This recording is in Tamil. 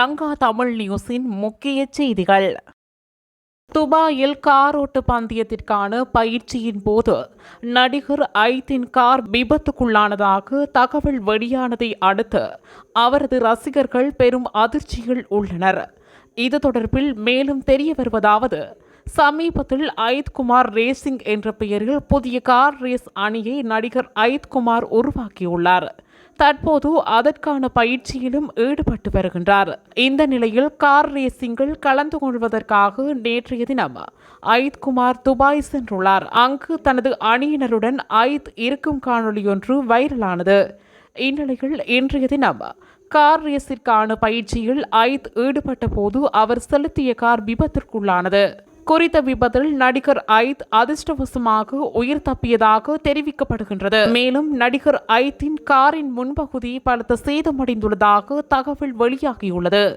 லங்கா தமிழ் நியூஸின் முக்கிய செய்திகள். துபாயில் கார் ஓட்டு பந்தயத்திற்கான பயிற்சியின் போது நடிகர் ஐத்தின் கார் விபத்துக்குள்ளானதாக தகவல் வெளியானதை அடுத்து அவரது ரசிகர்கள் பெரும் அதிர்ச்சியில் உள்ளனர். இது தொடர்பில் மேலும் தெரிய வருவதாவது, சமீபத்தில் ஐத்குமார் ரேசிங் என்ற பெயரில் புதிய கார் ரேஸ் அணியை நடிகர் ஐத்குமார் உருவாக்கியுள்ளார். தற்போது அதற்கான பயிற்சியிலும் ஈடுபட்டு வருகின்றார். இந்த நிலையில் கார் ரேசிங்கில் கலந்து கொள்வதற்காக நேற்றைய தினம் ஐத்குமார் துபாய் சென்றுள்ளார். அங்கு தனது அணியினருடன் ஐத் இருக்கும் காணொலியொன்று வைரலானது. இந்நிலையில் இன்றைய தினம் கார் ரேஸிற்கான பயிற்சியில் ஐத் ஈடுபட்ட போது அவர் செலுத்திய கார் விபத்திற்குள்ளானது. குறித்த விபத்தில் நடிகர் ஐத் அதிர்ஷ்டவசமாக உயிர் தப்பியதாக தெரிவிக்கப்படுகின்றது. மேலும் நடிகர் ஐத்தின் காரின் முன்பகுதி பலத்த சேதமடைந்துள்ளதாக தகவல் வெளியாகியுள்ளது.